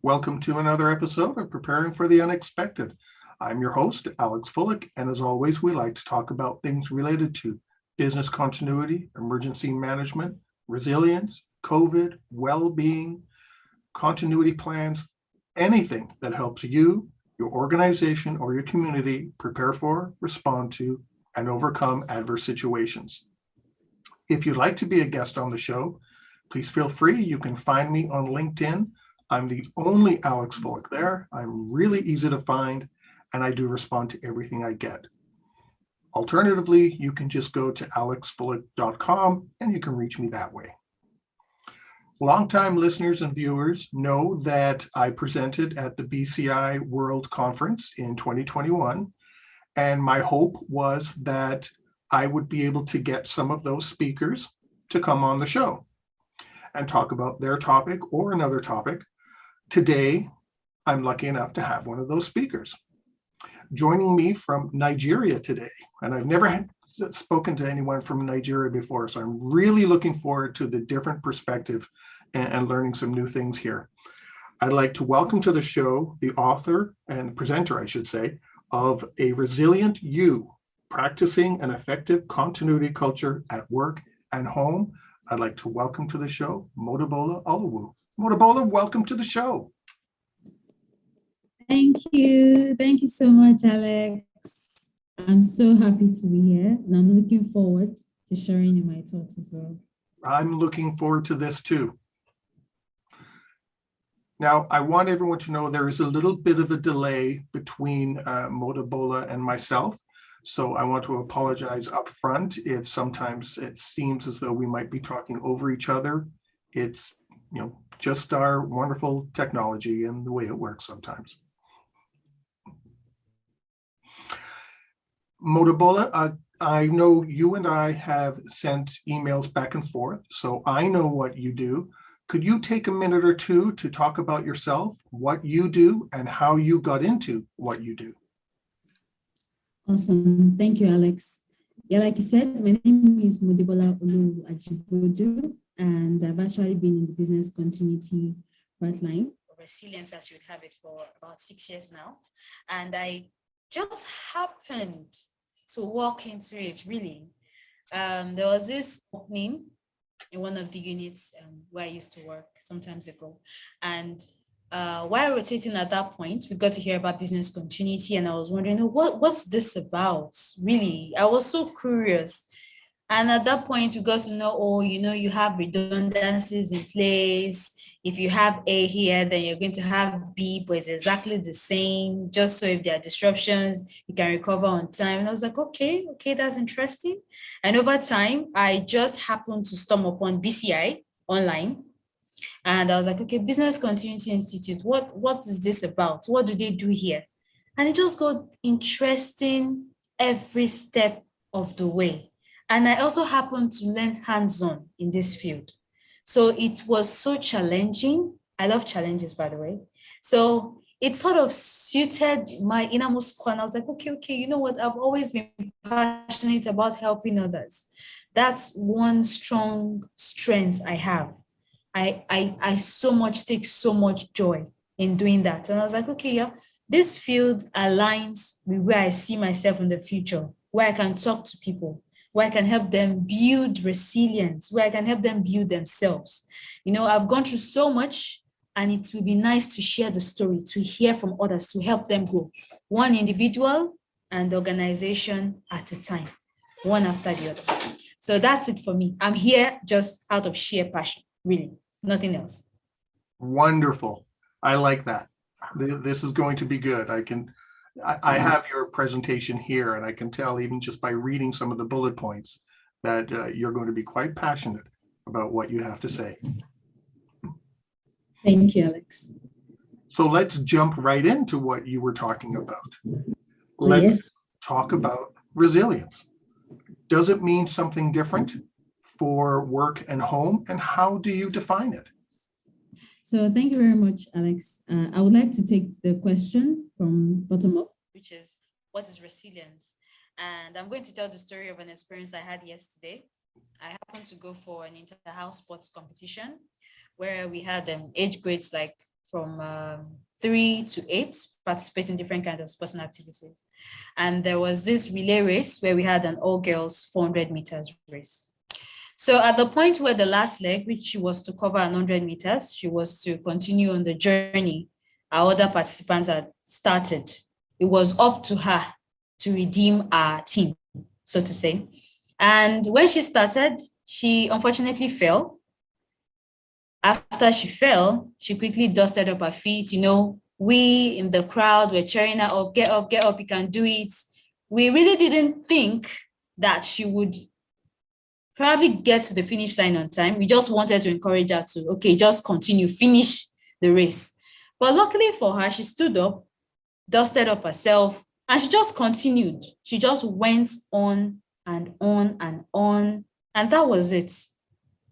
Welcome to another episode of Preparing for the Unexpected. I'm your host, Alex Fullick, and as always, we like to talk about things related to business continuity, emergency management, resilience, COVID, well-being, continuity plans, anything that helps you, your organization, or your community prepare for, respond to, and overcome adverse situations. If you'd like to be a guest on the show, please feel free. You can find me on LinkedIn. I'm the only Alex Fullick there. I'm really easy to find, and I do respond to everything I get. Alternatively, you can just go to alexfullick.com and you can reach me that way. Longtime listeners and viewers know that I presented at the BCI World Conference in 2021, and my hope was that I would be able to get some of those speakers to come on the show and talk about their topic or another topic. Today, I'm lucky enough to have one of those speakers. Joining me from Nigeria today, and I've never spoken to anyone from Nigeria before, so I'm really looking forward to the different perspective and learning some new things here. I'd like to welcome to the show the author and presenter, I should say, of A Resilient You, Practicing an Effective Continuity Culture at Work and Home. I'd like to welcome to the show, Modebola Olowu. Modebola, welcome to the show. Thank you. Thank you so much, Alex. I'm so happy to be here, and I'm looking forward to sharing my thoughts as well. I'm looking forward to this too. Now, I want everyone to know there is a little bit of a delay between Modebola and myself. So I want to apologize up front if sometimes it seems as though we might be talking over each other. It's, just our wonderful technology and the way it works sometimes. Modebola, I know you and I have sent emails back and forth, so I know what you do. Could you take a minute or two to talk about yourself, what you do, and how you got into what you do? Awesome. Thank you, Alex. Yeah, like you said, my name is Modebola Olowu, and I've actually been in the business continuity frontline of resilience, as you would have it, for about 6 years now. And I just happened to walk into it, really. There was this opening in one of the units where I used to work some times ago. And while rotating at that point, we got to hear about business continuity, and I was wondering, what's this about? Really, I was so curious. And at that point, we got to know, you have redundancies in place. If you have A here, then you're going to have B, but it's exactly the same. Just so if there are disruptions, you can recover on time. And I was like, okay, that's interesting. And over time, I just happened to stumble upon BCI online. And I was like, okay, Business Continuity Institute, what is this about? What do they do here? And it just got interesting every step of the way. And I also happened to learn hands-on in this field. So it was so challenging. I love challenges, by the way. So it sort of suited my innermost core. And I was like, okay, you know what? I've always been passionate about helping others. That's one strong strength I have. I so much take so much joy in doing that. And I was like, okay, yeah, this field aligns with where I see myself in the future, where I can talk to people, where I can help them build resilience, where I can help them build themselves. I've gone through so much, and it will be nice to share the story, to hear from others, to help them grow, one individual and organization at a time, one after the other. So that's it for me. I'm here just out of sheer passion, really, nothing else. Wonderful. I like that. This is going to be good. I have your presentation here, and I can tell even just by reading some of the bullet points that you're going to be quite passionate about what you have to say. Thank you, Alex. So let's jump right into what you were talking about. Let's talk about resilience. Does it mean something different for work and home, and how do you define it? So thank you very much, Alex. I would like to take the question from bottom up, which is, what is resilience? And I'm going to tell the story of an experience I had yesterday. I happened to go for an inter-house sports competition where we had age grades like from 3 to 8, participate in different kinds of sports and activities. And there was this relay race where we had an all-girls 400 meters race. So at the point where the last leg, which was to cover 100 meters, she was to continue on the journey our other participants had started. It was up to her to redeem our team, so to say. And when she started, she unfortunately fell. After she fell, she quickly dusted up her feet. We in the crowd were cheering her up, get up, you can do it. We really didn't think that she would probably get to the finish line on time. We just wanted to encourage her to, okay, just continue, finish the race. But luckily for her, she stood up, dusted up herself, and she just continued. She just went on and on and on. And that was it.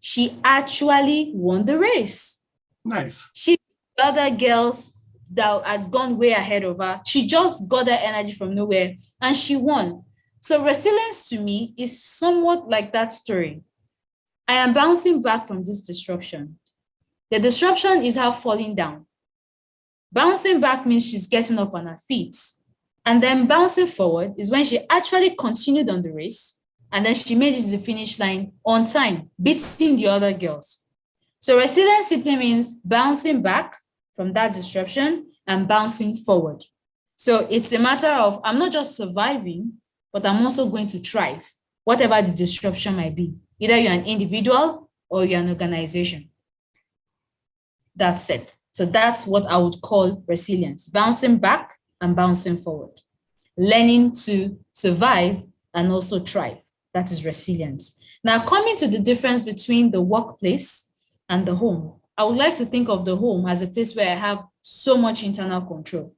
She actually won the race. Nice. She beat other girls that had gone way ahead of her. She just got that energy from nowhere and she won. So resilience to me is somewhat like that story. I am bouncing back from this disruption. The disruption is her falling down. Bouncing back means she's getting up on her feet. And then bouncing forward is when she actually continued on the race and then she made it to the finish line on time, beating the other girls. So resilience simply means bouncing back from that disruption and bouncing forward. So it's a matter of, I'm not just surviving, but I'm also going to thrive, whatever the disruption might be. Either you're an individual or you're an organization. That's it. So that's what I would call resilience, bouncing back and bouncing forward, learning to survive and also thrive. That is resilience. Now, coming to the difference between the workplace and the home, I would like to think of the home as a place where I have so much internal control.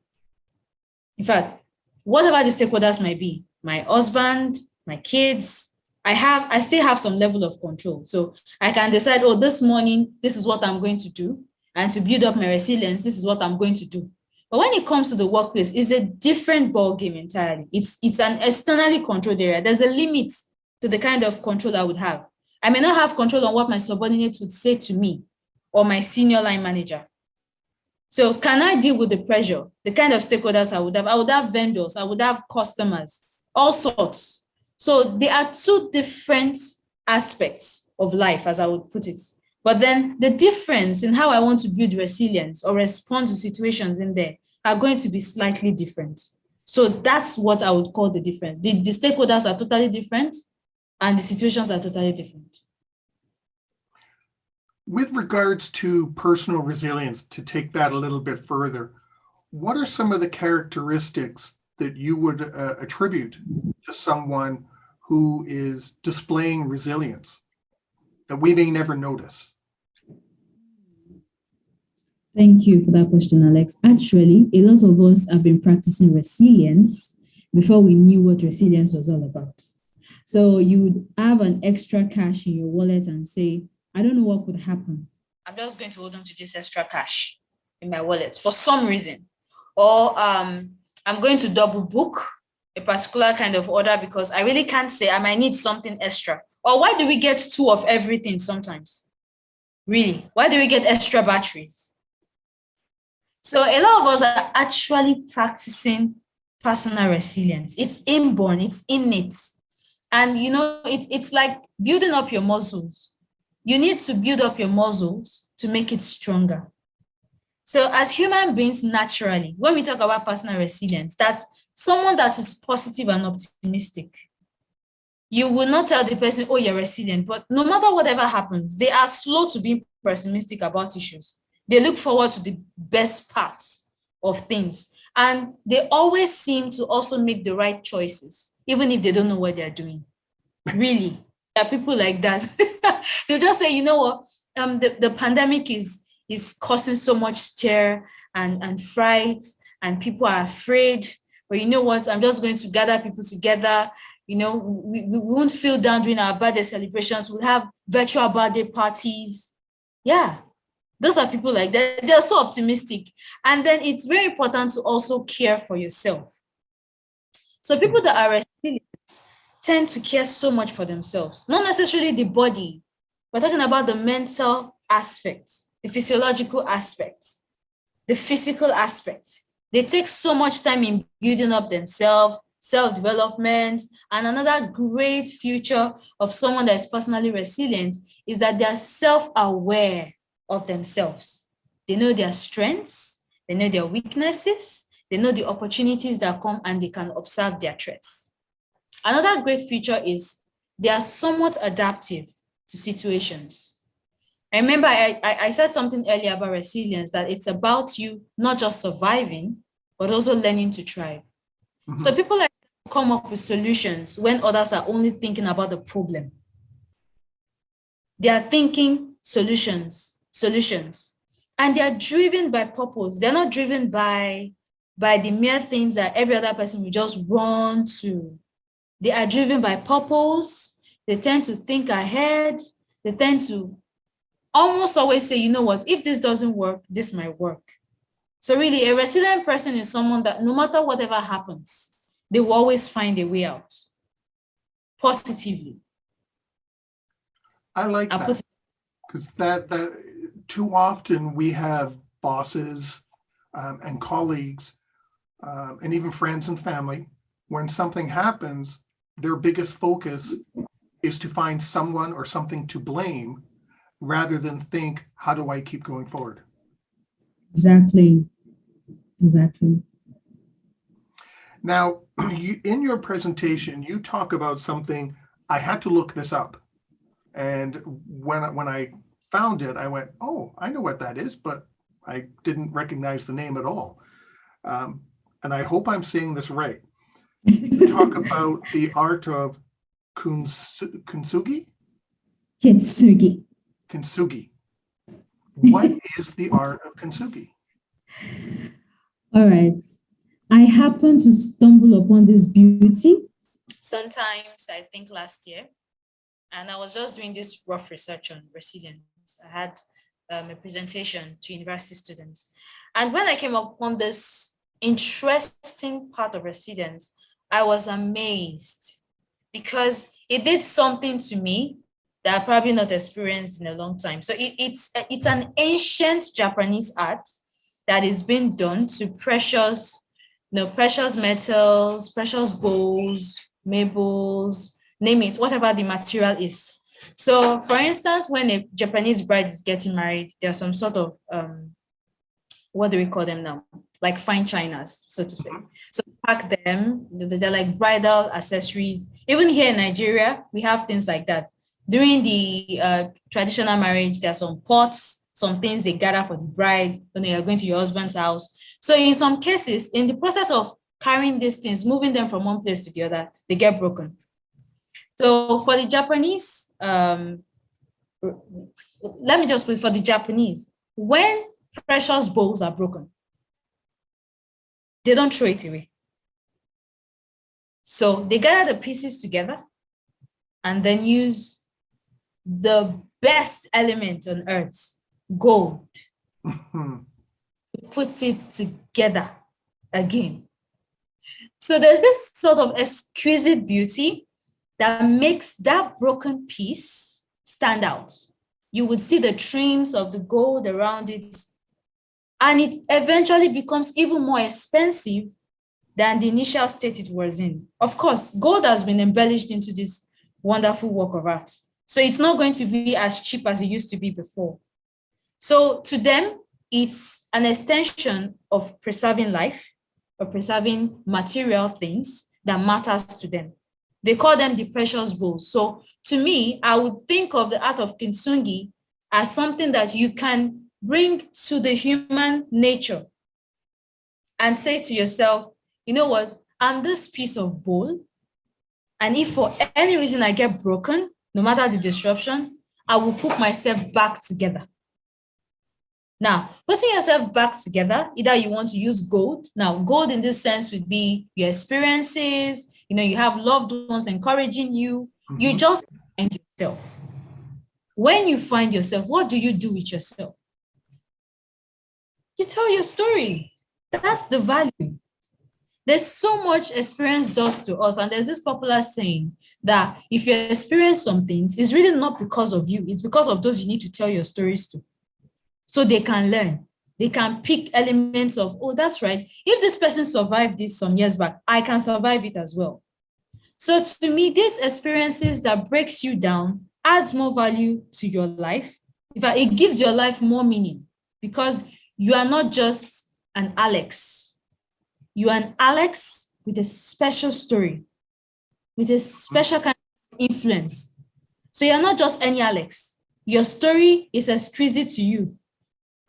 In fact, whatever the stakeholders might be, my husband, my kids, I still have some level of control. So I can decide, oh, this morning, this is what I'm going to do. And to build up my resilience, this is what I'm going to do. But when it comes to the workplace, it's a different ballgame entirely. It's an externally controlled area. There's a limit to the kind of control I would have. I may not have control on what my subordinates would say to me or my senior line manager. So can I deal with the pressure, the kind of stakeholders I would have? I would have vendors, I would have customers, all sorts. So there are two different aspects of life, as I would put it. But then the difference in how I want to build resilience or respond to situations in there are going to be slightly different. So that's what I would call the difference. The stakeholders are totally different and the situations are totally different. With regards to personal resilience, to take that a little bit further, what are some of the characteristics that you would attribute to someone who is displaying resilience that we may never notice? Thank you for that question, Alex. Actually, a lot of us have been practicing resilience before we knew what resilience was all about. So you would have an extra cash in your wallet and say, I don't know what could happen. I'm just going to hold on to this extra cash in my wallet for some reason. Or I'm going to double book a particular kind of order because I really can't say I might need something extra. Or why do we get two of everything sometimes? Really? Why do we get extra batteries? So a lot of us are actually practicing personal resilience. It's inborn, it's innate. And it's like building up your muscles. You need to build up your muscles to make it stronger. So as human beings, naturally, when we talk about personal resilience, that's someone that is positive and optimistic. You will not tell the person, oh, you're resilient, but no matter whatever happens, they are slow to be pessimistic about issues. They look forward to the best parts of things. And they always seem to also make the right choices, even if they don't know what they're doing. Really, there are people like that. They'll just say, you know what, the pandemic is causing so much stir and fright, and people are afraid. But you know what, I'm just going to gather people together. We won't feel down during our birthday celebrations. We'll have virtual birthday parties. Yeah. Those are people like that. They're so optimistic. And then it's very important to also care for yourself. So people that are resilient tend to care so much for themselves, not necessarily the body. We're talking about the mental aspect, the physiological aspect. the physical aspect. They take so much time in building up themselves, self-development. And another great feature of someone that is personally resilient is that they are self-aware of themselves. They know their strengths, they know their weaknesses, they know the opportunities that come, and they can observe their threats. Another great feature is they are somewhat adaptive to situations. I remember I said something earlier about resilience, that it's about you not just surviving, but also learning to thrive. Mm-hmm. So people like to come up with solutions when others are only thinking about the problem. They are thinking solutions, and they are driven by purpose. They're not driven by the mere things that every other person will just run to. They are driven by purpose. They tend to think ahead. They tend to almost always say, you know what, if this doesn't work, this might work. So really, a resilient person is someone that no matter whatever happens, they will always find a way out positively. I like that, because that too often we have bosses and colleagues and even friends and family, when something happens, their biggest focus is to find someone or something to blame rather than think, how do I keep going forward? Exactly. Now, in your presentation, you talk about something. I had to look this up. And when I found it, I went, oh, I know what that is, but I didn't recognize the name at all. And I hope I'm saying this right. You talk about the art of Kintsugi? Kintsugi. What is the art of Kintsugi? All right. I happened to stumble upon this beauty sometimes, I think last year, and I was just doing this rough research on resilience. I had a presentation to university students. And when I came upon this interesting part of resilience, I was amazed because it did something to me that I probably not experienced in a long time. So it's an ancient Japanese art that is being done to precious metals, precious golds, marbles, name it, whatever the material is. So for instance, when a Japanese bride is getting married, there's some sort of, what do we call them now? Like fine chinas, so to say. So pack them, they're like bridal accessories. Even here in Nigeria, we have things like that. During the traditional marriage, there are some pots, some things they gather for the bride when they are going to your husband's house. So in some cases, in the process of carrying these things, moving them from one place to the other, they get broken. So for the Japanese, let me just put for the Japanese, when precious bowls are broken, they don't throw it away. So they gather the pieces together and then use the best element on earth, gold, to put it together again. So there's this sort of exquisite beauty that makes that broken piece stand out. You would see the trims of the gold around it, and it eventually becomes even more expensive than the initial state it was in. Of course, gold has been embellished into this wonderful work of art. So it's not going to be as cheap as it used to be before. So to them, it's an extension of preserving life, or preserving material things that matters to them. They call them the precious bowls. So to me, I would think of the art of Kintsugi as something that you can bring to the human nature and say to yourself, you know what, I'm this piece of bowl, and if for any reason I get broken, no matter the disruption, I will put myself back together. Now, putting yourself back together, either you want to use gold. Now, gold in this sense would be your experiences, you have loved ones encouraging you. Mm-hmm. You just find yourself. When you find yourself, what do you do with yourself? You tell your story. That's the value. There's so much experience does to us. And there's this popular saying that if you experience some things, it's really not because of you. It's because of those you need to tell your stories to, so they can learn. They can pick elements of, oh, that's right. If this person survived this some years back, I can survive it as well. So to me, these experiences that breaks you down adds more value to your life. In fact, it gives your life more meaning because you are not just an Alex. You are an Alex with a special story, with a special kind of influence. So you're not just any Alex. Your story is exquisite to you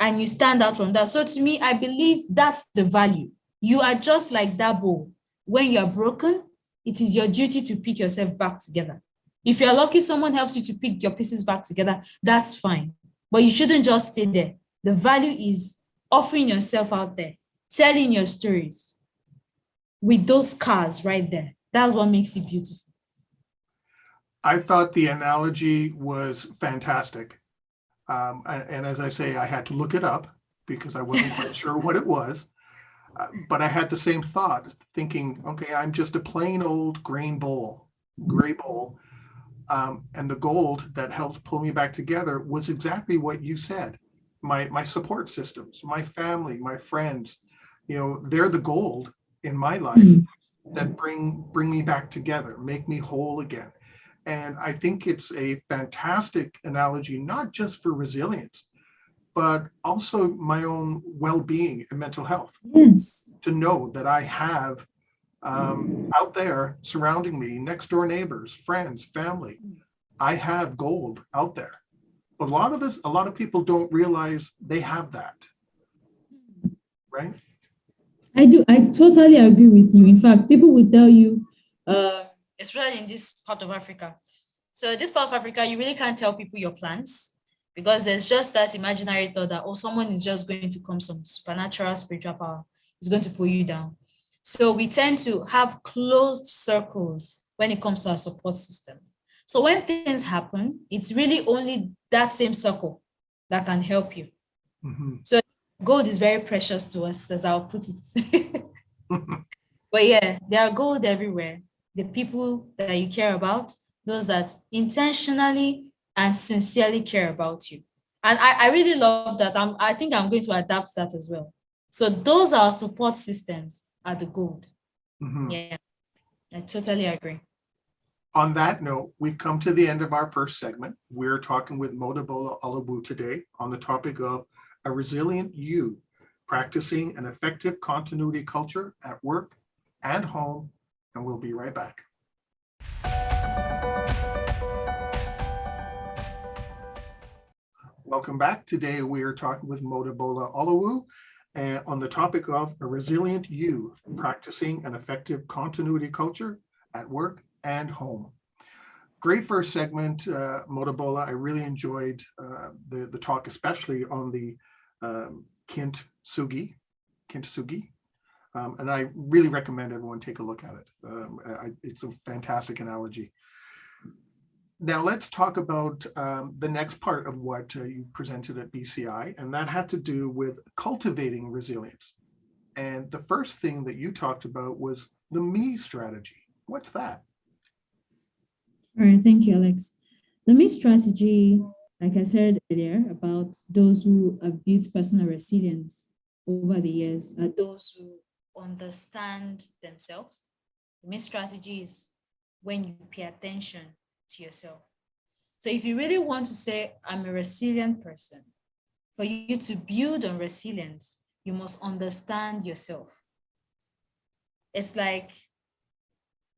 and you stand out from that. So to me, I believe that's the value. You are just like that bowl. When you're broken, it is your duty to pick yourself back together. If you're lucky, someone helps you to pick your pieces back together, that's fine. But you shouldn't just stay there. The value is offering yourself out there, telling your stories with those scars right there. That's what makes it beautiful. I thought the analogy was fantastic. And as I say, I had to look it up because I wasn't quite sure what it was. But I had the same thought, thinking, okay, I'm just a plain old gray bowl. And the gold that helped pull me back together was exactly what you said. My support systems, my family, my friends, they're the gold in my life that bring me back together, make me whole again. And I think it's a fantastic analogy, not just for resilience, but also my own well-being and mental health. Yes. To know that I have out there surrounding me, next door neighbors, friends, family, I have gold out there. But a lot of people don't realize they have that, right? I do. I totally agree with you. In fact, people will tell you, especially in this part of Africa. So this part of Africa, you really can't tell people your plans because there's just that imaginary thought that, oh, someone is just going to come, some supernatural spiritual power is going to pull you down. So we tend to have closed circles when it comes to our support system. So when things happen, it's really only that same circle that can help you. Mm-hmm. So gold is very precious to us, as I'll put it. But yeah, there are gold everywhere. The people that you care about, those that intentionally and sincerely care about you. And I really love that. I think I'm going to adapt that as well. So those are support systems are the gold. Mm-hmm. Yeah, I totally agree. On that note, we've come to the end of our first segment. We're talking with Modebola Olowu today on the topic of a resilient you, practicing an effective continuity culture at work and home. And we'll be right back. Welcome back. Today we are talking with Modebola Olowu on the topic of a resilient you, practicing an effective continuity culture at work and home. Great first segment, Modebola. I really enjoyed the talk, especially on the Kintsugi. And I really recommend everyone take a look at it. It's a fantastic analogy. Now let's talk about the next part of what you presented at BCI, and that had to do with cultivating resilience. And the first thing that you talked about was the me strategy. What's that? All right, thank you, Alex. The me strategy, like I said earlier, about those who have built personal resilience over the years, are those who understand themselves. The me strategy is when you pay attention to yourself. So if you really want to say, I'm a resilient person, for you to build on resilience, you must understand yourself. It's like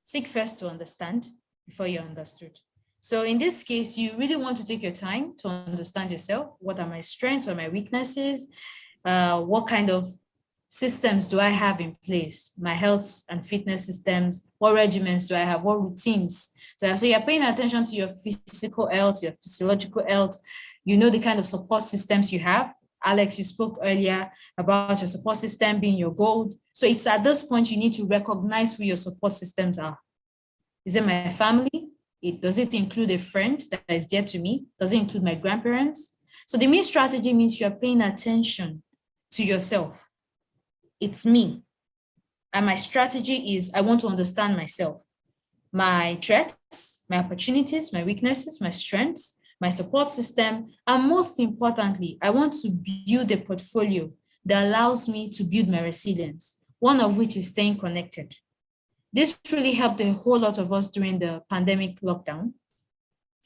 seek first to understand before you're understood. So in this case, you really want to take your time to understand yourself. What are my strengths? What are my weaknesses? What kind of systems do I have in place? My health and fitness systems. What regimens do I have? What routines do I have? So you're paying attention to your physical health, your physiological health. You know the kind of support systems you have. Alex, you spoke earlier about your support system being your gold. So it's at this point you need to recognize who your support systems are. Is it my family? Does it include a friend that is dear to me? Does it include my grandparents? So the me strategy means you're paying attention to yourself. It's me. And my strategy is I want to understand myself, my threats, my opportunities, my weaknesses, my strengths, my support system, and most importantly, I want to build a portfolio that allows me to build my resilience, one of which is staying connected. This really helped a whole lot of us during the pandemic lockdown.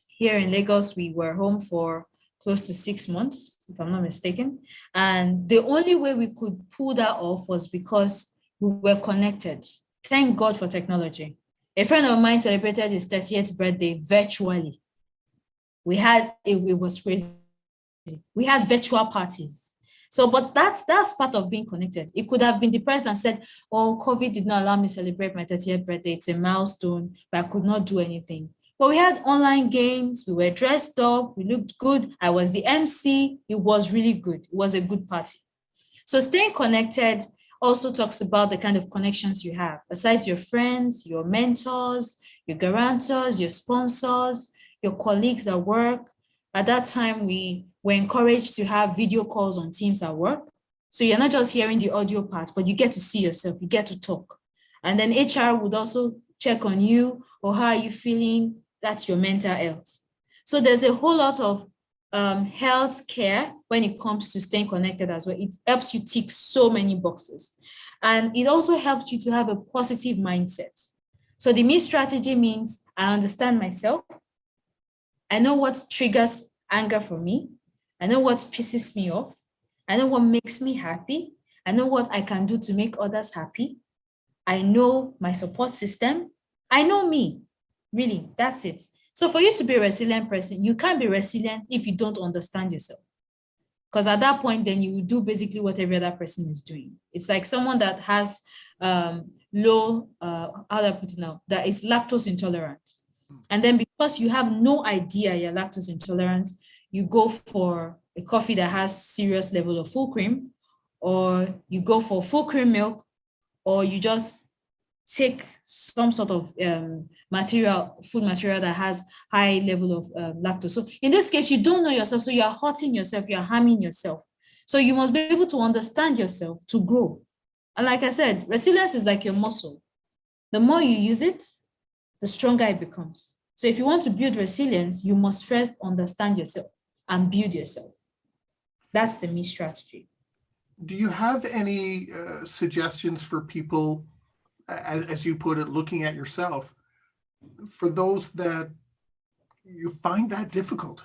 Here in Lagos, we were home for close to 6 months, if I'm not mistaken. And the only way we could pull that off was because we were connected. Thank God for technology. A friend of mine celebrated his 30th birthday virtually. It was crazy. We had virtual parties. So, but that's part of being connected. It could have been depressed and said, oh, COVID did not allow me to celebrate my 30th birthday. It's a milestone, but I could not do anything. But we had online games. We were dressed up. We looked good. I was the MC. It was really good. It was a good party. So staying connected also talks about the kind of connections you have, besides your friends, your mentors, your guarantors, your sponsors, your colleagues at work. At that time, we were encouraged to have video calls on Teams at work. So you're not just hearing the audio part, but you get to see yourself, you get to talk. And then HR would also check on you, or how are you feeling? That's your mental health. So there's a whole lot of health care when it comes to staying connected as well. It helps you tick so many boxes. And it also helps you to have a positive mindset. So the me strategy means I understand myself. I know what triggers anger for me. I know what pisses me off. I know what makes me happy. I know what I can do to make others happy. I know my support system. I know me. Really, that's it. So for you to be a resilient person, you can't be resilient if you don't understand yourself. Because at that point, then you will do basically what every other person is doing. It's like someone that has low, how do I put it now, that is lactose intolerant. And then because you have no idea you're lactose intolerant, you go for a coffee that has serious level of full cream, or you go for full cream milk, or you just take some sort of food material that has high level of lactose. So in this case, you don't know yourself, so you're hurting yourself, you're harming yourself. So you must be able to understand yourself to grow. And like I said, resilience is like your muscle. The more you use it, the stronger it becomes. So if you want to build resilience, you must first understand yourself and build yourself. That's the me strategy. Do you have any suggestions for people, as you put it, looking at yourself, for those that you find that difficult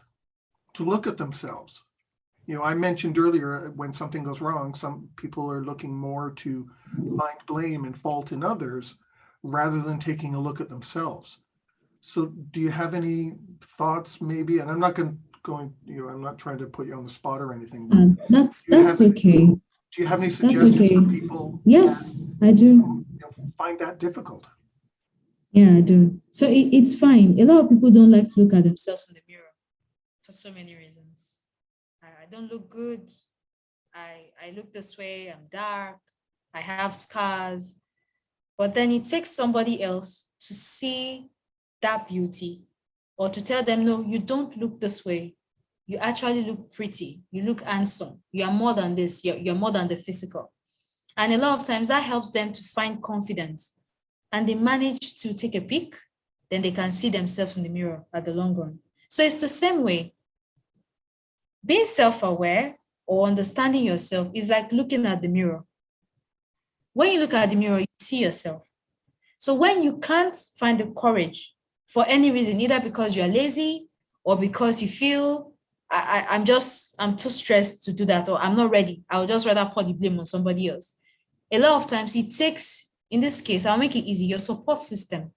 to look at themselves? You know, I mentioned earlier, when something goes wrong, some people are looking more to find blame and fault in others rather than taking a look at themselves. So do you have any thoughts maybe? And I'm not I'm not trying to put you on the spot or anything. That's okay. Do you have any suggestions okay. for people? Yes, I do. Find that difficult? Yeah, I do. So it's fine. A lot of people don't like to look at themselves in the mirror for so many reasons. I don't look good. I look this way. I'm dark. I have scars. But then it takes somebody else to see that beauty, or to tell them, no, you don't look this way. You actually look pretty. You look handsome. You are more than this. You're more than the physical. And a lot of times that helps them to find confidence. And they manage to take a peek, then they can see themselves in the mirror at the long run. So it's the same way. Being self-aware or understanding yourself is like looking at the mirror. When you look at the mirror, you see yourself. So when you can't find the courage for any reason, either because you're lazy or because you feel I'm too stressed to do that, or I'm not ready, I'll just rather put the blame on somebody else. A lot of times it takes, in this case, I'll make it easy, your support system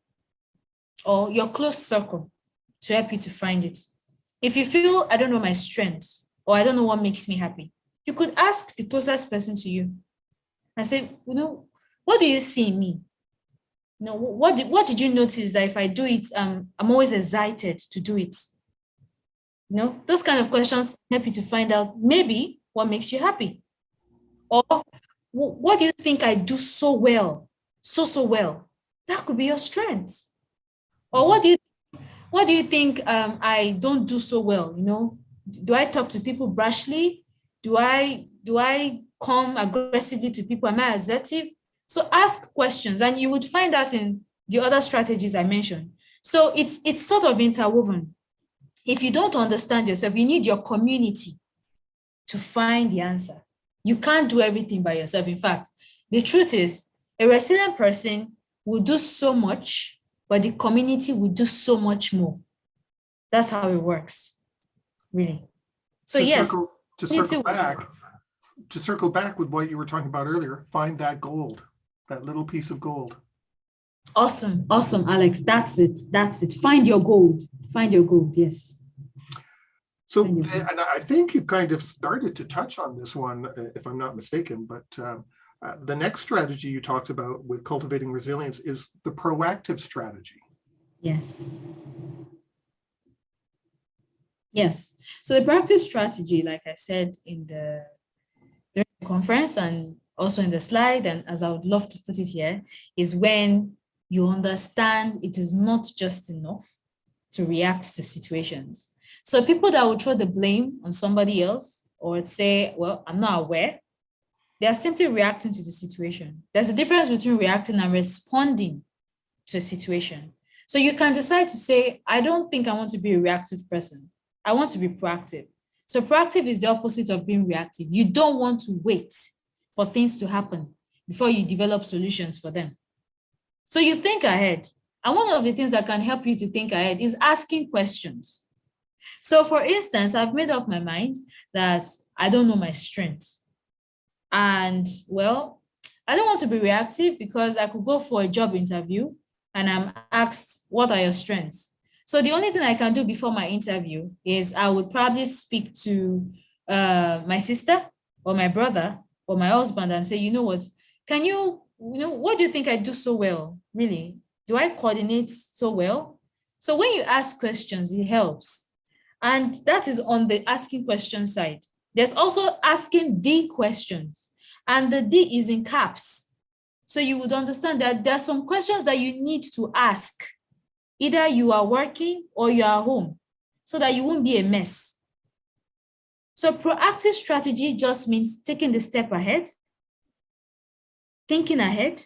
or your close circle to help you to find it. If you feel, I don't know my strengths, or I don't know what makes me happy, you could ask the closest person to you and say, what do you see in me? What did you notice that if I do it, I'm always excited to do it? Those kind of questions can help you to find out maybe what makes you happy. Or what do you think I do so well, so well? That could be your strength. Or what do you think I don't do so well? Do I talk to people brashly? Do I come aggressively to people? Am I assertive? So ask questions, and you would find that in the other strategies I mentioned. So it's sort of interwoven. if you don't understand yourself, you need your community to find the answer. You can't do everything by yourself. In fact, the truth is, a resilient person will do so much, but the community will do so much more. That's how it works, really. So yes, to circle back with what you were talking about earlier, find that gold, that little piece of gold. Awesome, Alex. That's it. Find your gold. Yes. So, and I think you've kind of started to touch on this one, if I'm not mistaken, but the next strategy you talked about with cultivating resilience is the proactive strategy. Yes. So the proactive strategy, like I said during the conference and also in the slide, and as I would love to put it here, is when you understand it is not just enough to react to situations. So people that will throw the blame on somebody else or say, well, I'm not aware, they are simply reacting to the situation. There's a difference between reacting and responding to a situation. So you can decide to say, I don't think I want to be a reactive person. I want to be proactive. So proactive is the opposite of being reactive. You don't want to wait for things to happen before you develop solutions for them. So you think ahead. And one of the things that can help you to think ahead is asking questions. So for instance, I've made up my mind that I don't know my strengths. And well, I don't want to be reactive because I could go for a job interview and I'm asked, what are your strengths? So the only thing I can do before my interview is I would probably speak to my sister or my brother or my husband and say, you know what, what do you think I do so well? Really? Do I coordinate so well? So when you ask questions, it helps. And that is on the asking question side. There's also asking the questions, and the D is in caps. So you would understand that there are some questions that you need to ask. Either you are working or you are home, so that you won't be a mess. So proactive strategy just means taking the step ahead, thinking ahead,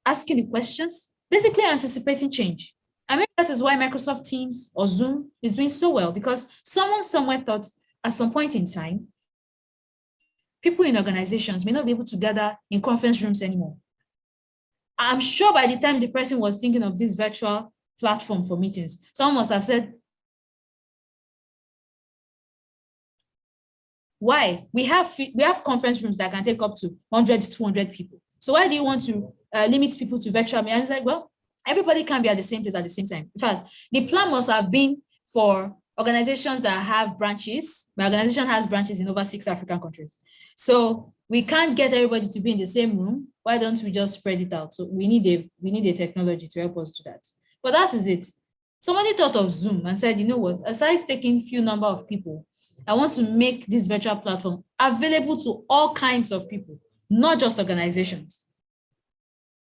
asking the questions, basically anticipating change. I mean, that is why Microsoft Teams or Zoom is doing so well, because someone somewhere thought at some point in time, people in organizations may not be able to gather in conference rooms anymore. I'm sure by the time the person was thinking of this virtual platform for meetings, someone must have said, why? We have conference rooms that can take up to 100 to 200 people. So why do you want to limit people to virtual meetings? I was like, well, everybody can be at the same place at the same time. In fact, the plan must have been for organizations that have branches. My organization has branches in over 6 African countries. So we can't get everybody to be in the same room. Why don't we just spread it out? So we need a technology to help us do that. But that is it. Somebody thought of Zoom and said, you know what, aside taking few number of people, I want to make this virtual platform available to all kinds of people, not just organizations.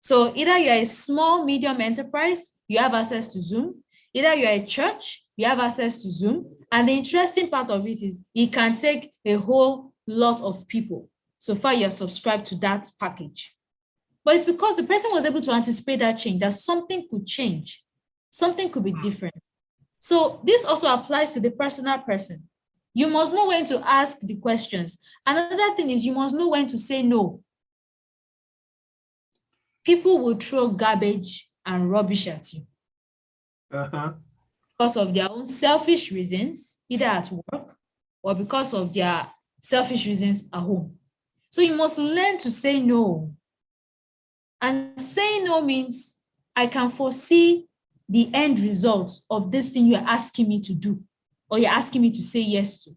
So either you're a small, medium enterprise, you have access to Zoom. Either you're a church, you have access to Zoom. And the interesting part of it is it can take a whole lot of people. So far, you're subscribed to that package. But it's because the person was able to anticipate that change, that something could change. Something could be different. So this also applies to the personal person. You must know when to ask the questions. Another thing is you must know when to say no. People will throw garbage and rubbish at you because of their own selfish reasons, either at work or because of their selfish reasons at home. So you must learn to say no. And saying no means I can foresee the end result of this thing you're asking me to do, or you're asking me to say yes to.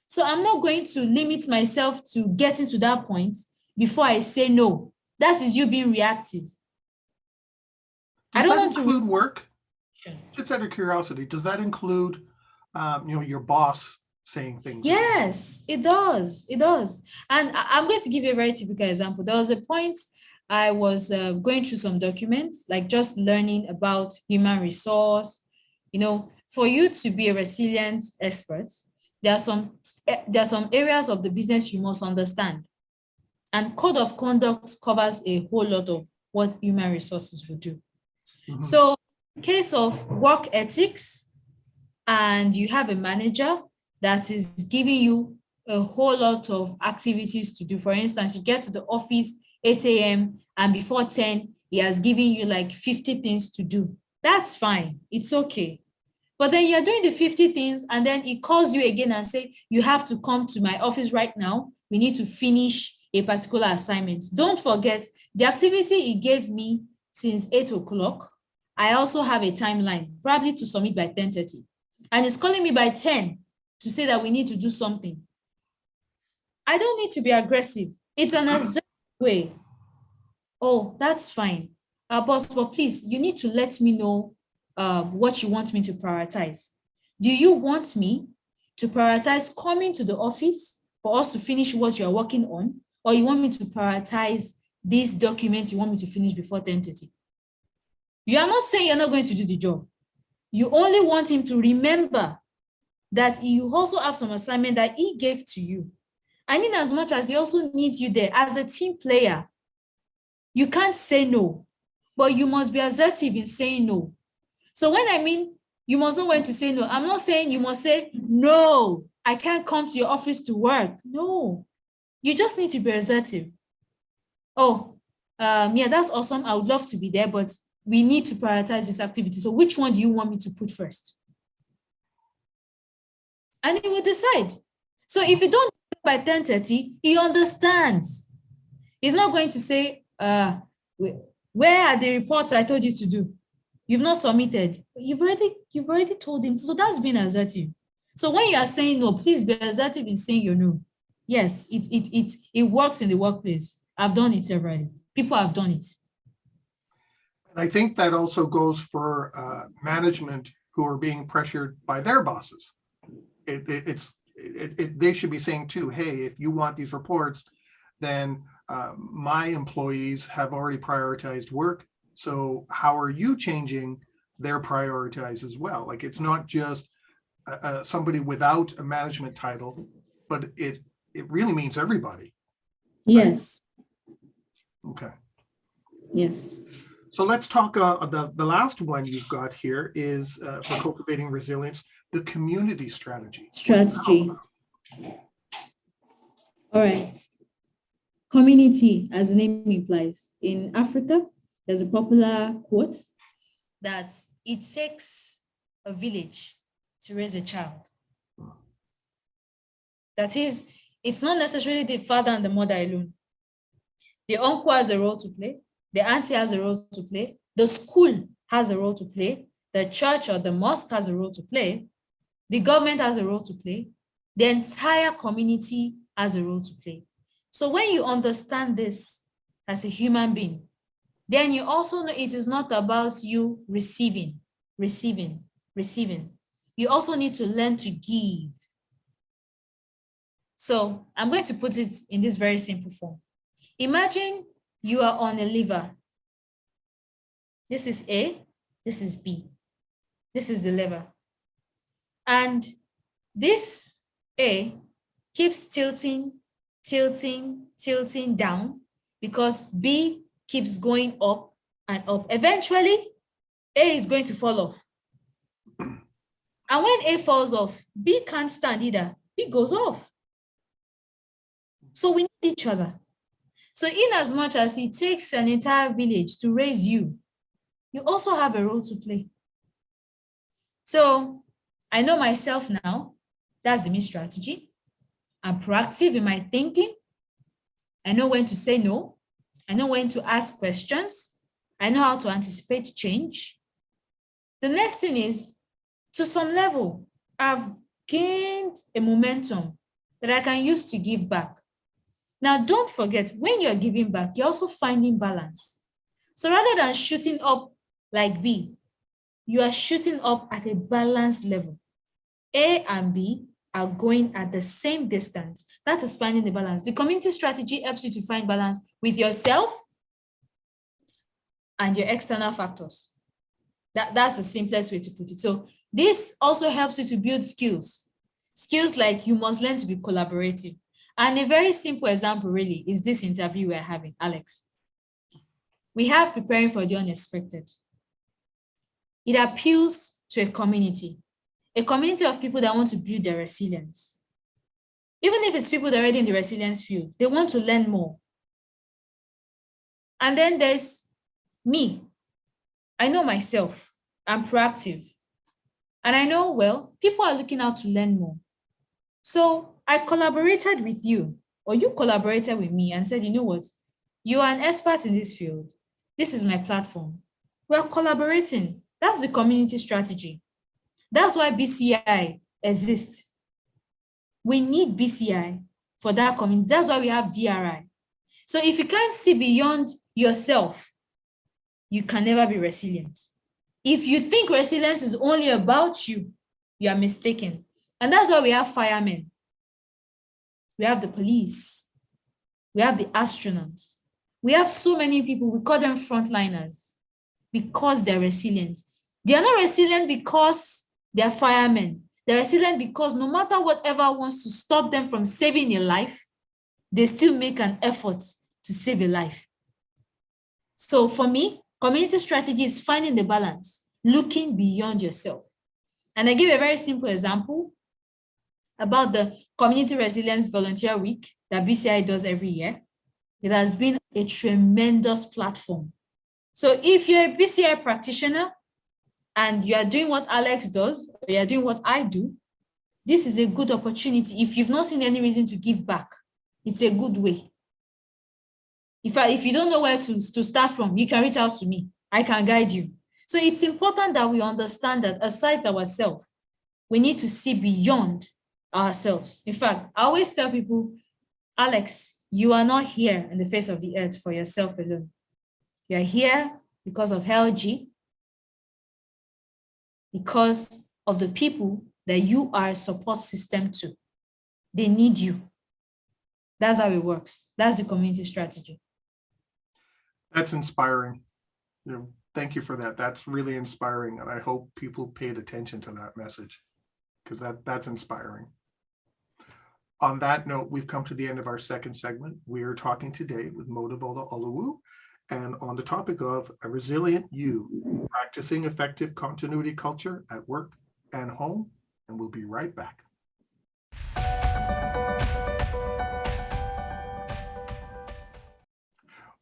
So I'm not going to limit myself to getting to that point before I say no. That is you being reactive. I don't want to include work. Just out of curiosity, does that include, your boss saying things? Yes, it does. It does. And I'm going to give you a very typical example. There was a point I was going through some documents, like just learning about human resource. For you to be a resilient expert, there are some areas of the business you must understand. And code of conduct covers a whole lot of what human resources will do. Mm-hmm. So case of work ethics, and you have a manager that is giving you a whole lot of activities to do. For instance, you get to the office 8 a.m. and before 10, he has given you like 50 things to do. That's fine. It's okay. But then you're doing the 50 things and then he calls you again and say, you have to come to my office right now. We need to finish a particular assignment. Don't forget the activity he gave me since 8 o'clock. I also have a timeline, probably to submit by 10:30. And he's calling me by 10 to say that we need to do something. I don't need to be aggressive. It's an assertive way. Oh, that's fine. Boss, but please, you need to let me know what you want me to prioritize. Do you want me to prioritize coming to the office for us to finish what you're working on? Or you want me to prioritize these documents you want me to finish before 10:30? You are not saying you're not going to do the job. You only want him to remember that you also have some assignment that he gave to you. And in as much as he also needs you there as a team player, you can't say no, but you must be assertive in saying no. So when I mean you must know when to say no, I'm not saying you must say, no, I can't come to your office to work. No, you just need to be assertive. Oh, yeah, that's awesome. I would love to be there, but we need to prioritize this activity. So which one do you want me to put first? And he will decide. So if you don't do it by 10:30, he understands. He's not going to say, where are the reports I told you to do? You've not submitted. You've already told him. So that's being assertive. So when you are saying no, please be assertive in saying your no. Yes, it works in the workplace. I've done it severally. People have done it. And I think that also goes for management who are being pressured by their bosses. They should be saying too, hey, if you want these reports, then my employees have already prioritized work. So how are you changing their prioritize as well? Like, it's not just somebody without a management title, but it really means everybody. Yes. Okay. Yes. So let's talk, the last one you've got here is for cultivating resilience, the community strategy. Strategy. All right. Community, as the name implies. In Africa, there's a popular quote that it takes a village to raise a child. That is, it's not necessarily the father and the mother alone. The uncle has a role to play. The auntie has a role to play. The school has a role to play. The church or the mosque has a role to play. The government has a role to play. The entire community has a role to play. So when you understand this as a human being, then you also know it is not about you receiving. You also need to learn to give. So I'm going to put it in this very simple form. Imagine you are on a lever. This is A, this is B. This is the lever. And this A keeps tilting down because B keeps going up and up. Eventually, A is going to fall off. And when A falls off, B can't stand either. B goes off. So we need each other. So in as much as it takes an entire village to raise you, you also have a role to play. So I know myself now. That's the me strategy. I'm proactive in my thinking. I know when to say no. I know when to ask questions. I know how to anticipate change. The next thing is, to some level, I've gained a momentum that I can use to give back. Now, don't forget, when you're giving back, you're also finding balance. So rather than shooting up like B, you are shooting up at a balanced level. A and B are going at the same distance. That is finding the balance. The community strategy helps you to find balance with yourself and your external factors. That's the simplest way to put it. So this also helps you to build skills. Skills like you must learn to be collaborative. And a very simple example really is this interview we're having, Alex. We have preparing for the unexpected. it appeals to a community of people that want to build their resilience. Even if it's people that are already in the resilience field, they want to learn more. And then there's me. I know myself. I'm proactive. And I know, well, people are looking out to learn more. So I collaborated with you, or you collaborated with me and said, you know what? You are an expert in this field. This is my platform. We're collaborating. That's the community strategy. That's why BCI exists. We need BCI for that community. That's why we have DRI. So if you can't see beyond yourself, you can never be resilient. If you think resilience is only about you, you are mistaken. And that's why we have firemen. We have the police. We have the astronauts. We have so many people, we call them frontliners because they're resilient. They are not resilient because they're firemen. They're resilient because no matter whatever wants to stop them from saving a life, they still make an effort to save a life. So for me, community strategy is finding the balance, looking beyond yourself. And I give a very simple example about the Community Resilience Volunteer Week that BCI does every year. It has been a tremendous platform. So if you're a BCI practitioner and you are doing what Alex does, or you are doing what I do, this is a good opportunity. If you've not seen any reason to give back, it's a good way. If you don't know where to start from, you can reach out to me. I can guide you. So it's important that we understand that aside ourselves, we need to see beyond ourselves. In fact, I always tell people, Alex, you are not here in the face of the earth for yourself alone. You are here because of LG, because of the people that you are a support system to. They need you. That's how it works. That's the community strategy. That's inspiring. Thank you for that. That's really inspiring. And I hope people paid attention to that message because that's inspiring. On that note, we've come to the end of our second segment. We are talking today with Modebola Olowu and on the topic of a resilient you, practicing effective continuity culture at work and home. And we'll be right back.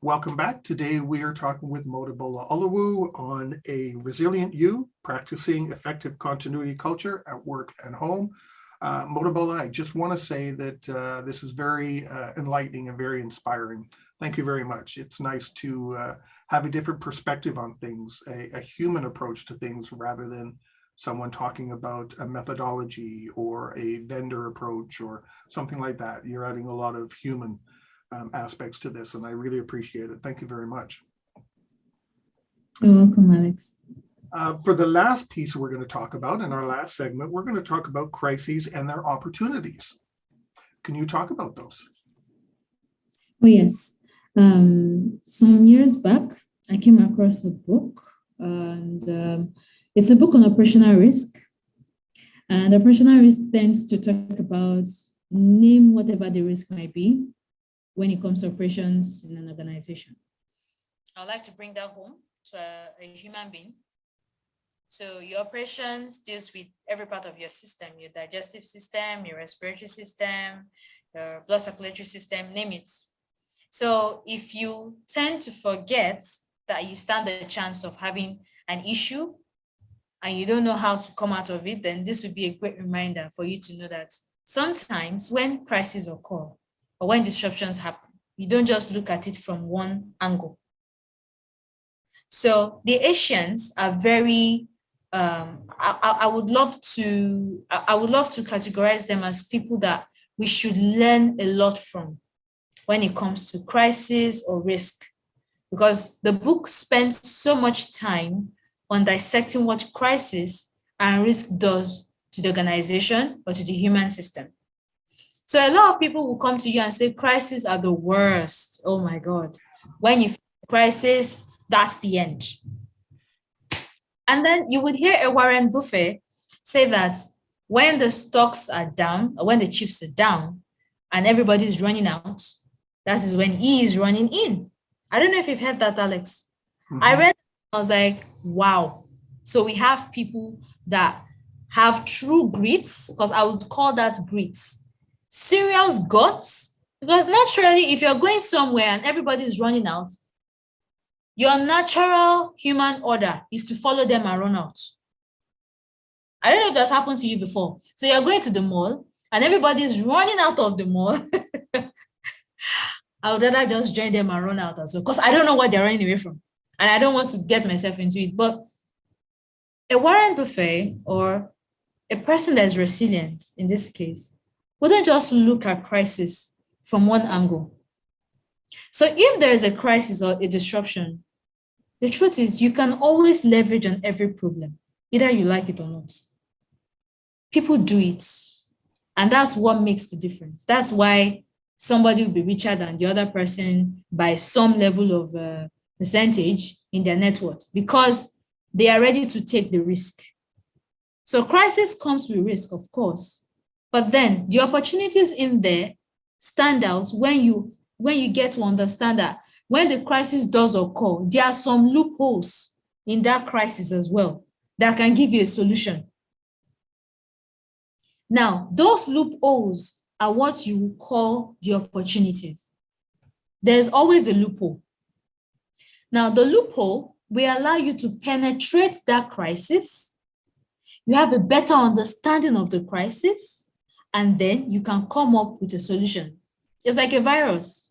Welcome back. Today we are talking with Modebola Olowu on a resilient you, practicing effective continuity culture at work and home. Modebola, I just want to say that this is very enlightening and very inspiring. Thank you very much. It's nice to have a different perspective on things, a human approach to things rather than someone talking about a methodology or a vendor approach or something like that. You're adding a lot of human aspects to this, and I really appreciate it. Thank you very much. You're welcome, Alex. For the last piece we're going to talk about in our last segment, we're going to talk about crises and their opportunities. Can you talk about those? Oh, yes. Some years back, I came across a book, and it's a book on operational risk. And operational risk tends to talk about name whatever the risk might be when it comes to operations in an organization. I would like to bring that home to a human being. So your operations deals with every part of your system, your digestive system, your respiratory system, your blood circulatory system, name it. So if you tend to forget that you stand a chance of having an issue and you don't know how to come out of it, then this would be a great reminder for you to know that sometimes when crises occur or when disruptions happen, you don't just look at it from one angle. So the Asians are very, I would love to categorize them as people that we should learn a lot from when it comes to crisis or risk, because the book spends so much time on dissecting what crisis and risk does to the organization or to the human system. So a lot of people will come to you and say, crises are the worst. Oh my God. When you face a crisis, that's the end. And then you would hear a Warren Buffett say that when the stocks are down or when the chips are down and everybody is running out, that is when he is running in. I don't know if you've heard that, Alex. Mm-hmm. I read, I was like, wow. So we have people that have true grits, because I would call that grits, serious guts, because naturally, if you're going somewhere and everybody is running out, your natural human order is to follow them and run out. I don't know if that's happened to you before. So you're going to the mall and everybody is running out of the mall. I would rather just join them and run out as well, because I don't know what they're running away from. And I don't want to get myself into it. But a Warren Buffett or a person that is resilient in this case wouldn't just look at crisis from one angle. So if there is a crisis or a disruption, the truth is you can always leverage on every problem, either you like it or not. People do it. And that's what makes the difference. That's why somebody will be richer than the other person by some level of percentage in their net worth, because they are ready to take the risk. So crisis comes with risk, of course, but then the opportunities in there stand out when you get to understand that when the crisis does occur, there are some loopholes in that crisis as well that can give you a solution. Now, those loopholes are what you would call the opportunities. There's always a loophole. Now, the loophole will allow you to penetrate that crisis. You have a better understanding of the crisis, and then you can come up with a solution. It's like a virus.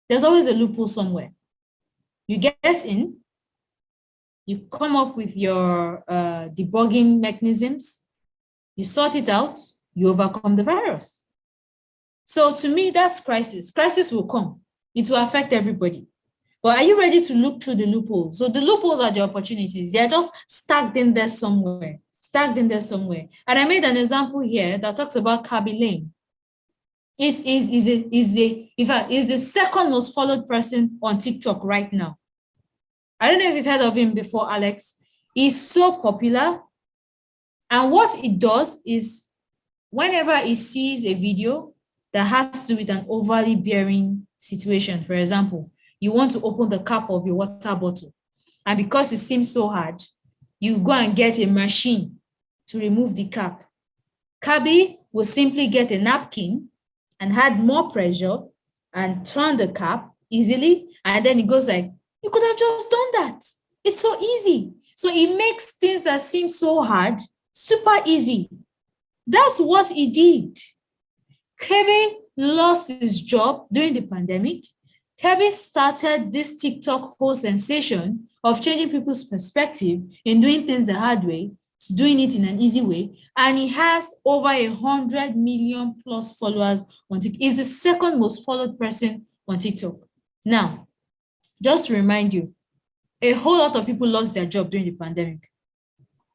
There's always a loophole somewhere. You get in, you come up with your debugging mechanisms, you sort it out, you overcome the virus. So to me, that's crisis. Crisis will come. It will affect everybody. But are you ready to look through the loopholes? So the loopholes are the opportunities. They're just stacked in there somewhere. And I made an example here that talks about Kaby Lane. Is the second most followed person on TikTok right now. I don't know if you've heard of him before, Alex. He's so popular. And what it does is whenever he sees a video that has to do with an overly bearing situation, for example, you want to open the cap of your water bottle, and because it seems so hard, you go and get a machine to remove the cap. Kaby will simply get a napkin and add more pressure and turn the cap easily, and then it goes like, you could have just done that. It's so easy. So it makes things that seem so hard super easy. That's what he did. Kaby lost his job during the pandemic. Kaby started this TikTok whole sensation of changing people's perspective in doing things the hard way to doing it in an easy way. And he has over 100 million plus followers on TikTok. He's the second most followed person on TikTok. Now, just to remind you, a whole lot of people lost their job during the pandemic,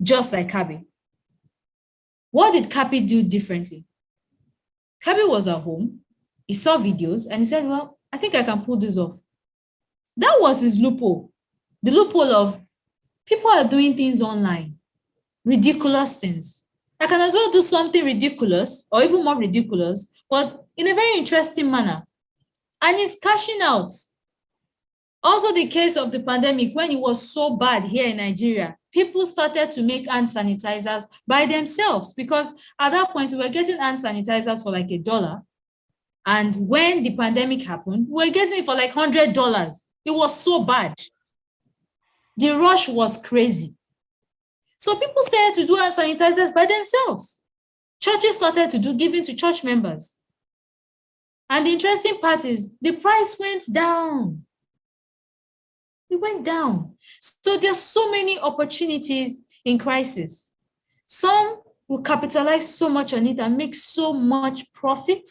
just like Kaby. What did Kaby do differently? Kaby was at home, he saw videos, and he said, well, I think I can pull this off. That was his loophole. The loophole of people are doing things online, ridiculous things. I can as well do something ridiculous or even more ridiculous, but in a very interesting manner. And he's cashing out. Also, the case of the pandemic, when it was so bad here in Nigeria, people started to make hand sanitizers by themselves, because at that point, we were getting hand sanitizers for like $1. And when the pandemic happened, we were getting it for like $100. It was so bad. The rush was crazy. So people started to do hand sanitizers by themselves. Churches started to do giving to church members. And the interesting part is the price went down. It went down. So there's so many opportunities in crisis. Some will capitalize so much on it and make so much profit.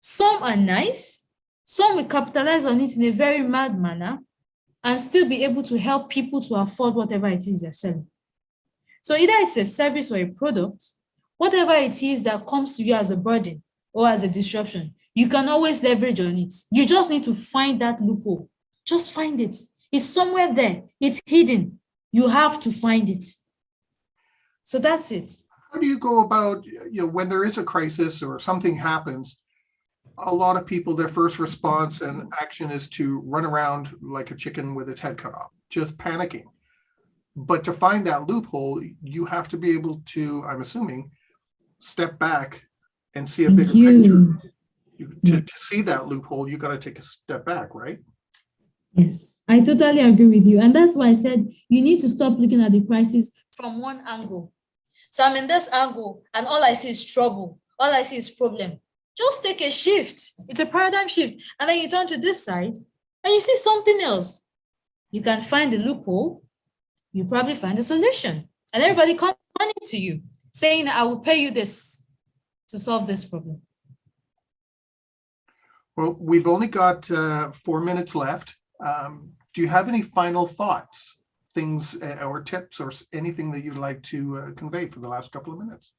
Some are nice. Some will capitalize on it in a very mad manner and still be able to help people to afford whatever it is they're selling. So either it's a service or a product, whatever it is that comes to you as a burden or as a disruption, you can always leverage on it. You just need to find that loophole. Just find it. It's somewhere there. It's hidden. You have to find it. So that's it. How do you go about, when there is a crisis or something happens, a lot of people, their first response and action is to run around like a chicken with its head cut off, just panicking. But to find that loophole, you have to be able to, I'm assuming, step back and see a Thank bigger picture. you. To see that loophole, you got to take a step back, right? Yes, I totally agree with you. And that's why I said you need to stop looking at the crisis From one angle. So I'm in this angle and all I see is trouble. All I see is problem. Just take a shift. It's a paradigm shift. And then you turn to this side and you see something else. You can find the loophole. You probably find a solution. And everybody comes running to you saying, I will pay you this to solve this problem. Well, we've only got 4 minutes left. Do you have any final thoughts, things or tips or anything that you'd like to convey for the last couple of minutes?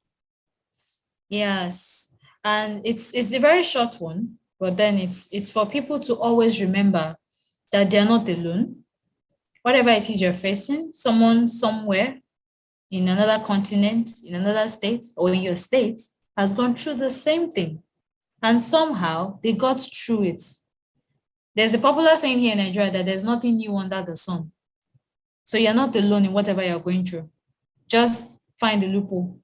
Yes. And it's a very short one, but then it's for people to always remember that they're not alone. Whatever it is you're facing, someone somewhere in another continent, in another state, or in your state has gone through the same thing. And somehow they got through it. There's a popular saying here in Nigeria that there's nothing new under the sun. So you're not alone in whatever you're going through. Just find a loophole,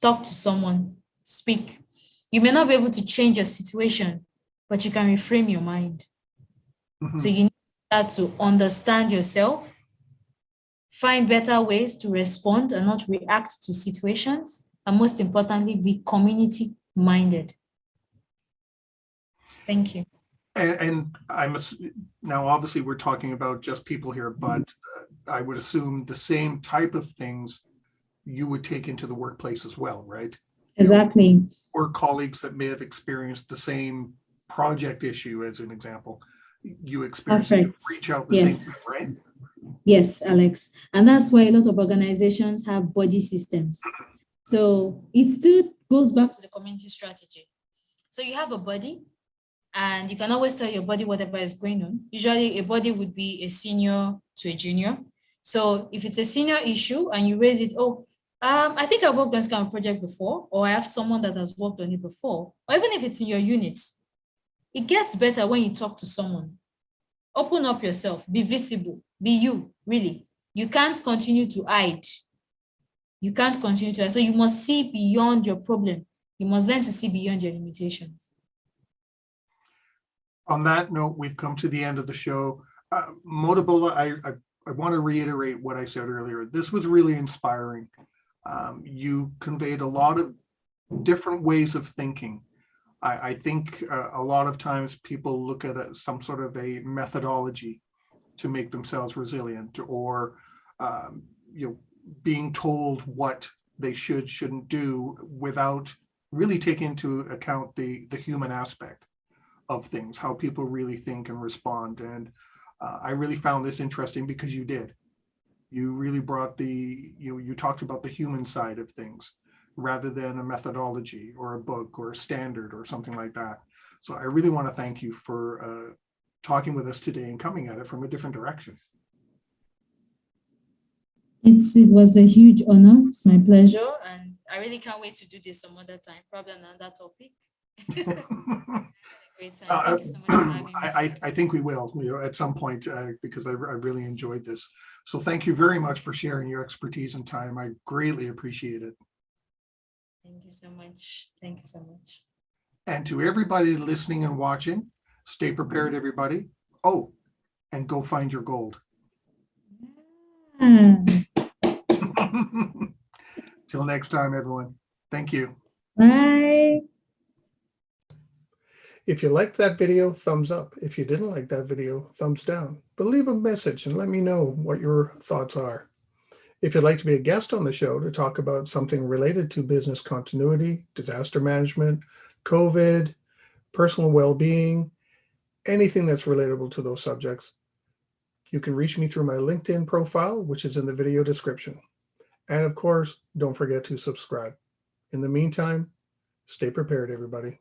talk to someone, speak. You may not be able to change your situation, but you can reframe your mind. Mhm. So you need to start to understand yourself, find better ways to respond and not react to situations, and most importantly, be community minded. Thank you. And now obviously we're talking about just people here, but I would assume the same type of things you would take into the workplace as well, right? Exactly. Or colleagues that may have experienced the same project issue, as an example, you experience it, Perfect. reach out the same Yes. thing, right? Yes, Alex. And that's why a lot of organizations have body systems. So it still goes back to the community strategy. So you have a body, and you can always tell your body whatever is going on. Usually a body would be a senior to a junior. So if it's a senior issue and you raise it, I think I've worked on this kind of project before, or I have someone that has worked on it before, or even if it's in your unit, it gets better when you talk to someone. Open up yourself, be visible, be you, really. You can't continue to hide. You can't continue to hide. So you must see beyond your problem. You must learn to see beyond your limitations. On that note, we've come to the end of the show. Modebola, I want to reiterate what I said earlier. This was really inspiring. You conveyed a lot of different ways of thinking. I think a lot of times people look at some sort of a methodology to make themselves resilient, or being told what they shouldn't do, without really taking into account the human aspect of things, how people really think and respond. And I really found this interesting because you did. You really brought you talked about the human side of things, rather than a methodology or a book or a standard or something like that. So I really want to thank you for talking with us today and coming at it from a different direction. It was a huge honor. It's my pleasure. And I really can't wait to do this some other time, probably another topic. Great time. Thank you so much for having me. I think we will, at some point, because I really enjoyed this. So thank you very much for sharing your expertise and time. I greatly appreciate it. Thank you so much. Thank you so much. And to everybody listening and watching, stay prepared, everybody. Oh, and go find your gold. Till next time, everyone. Thank you. Bye. If you liked that video, thumbs up. If you didn't like that video, thumbs down. But leave a message and let me know what your thoughts are. If you'd like to be a guest on the show to talk about something related to business continuity, disaster management, COVID, personal well-being, anything that's relatable to those subjects, you can reach me through my LinkedIn profile, which is in the video description. And of course, don't forget to subscribe. In the meantime, stay prepared, everybody.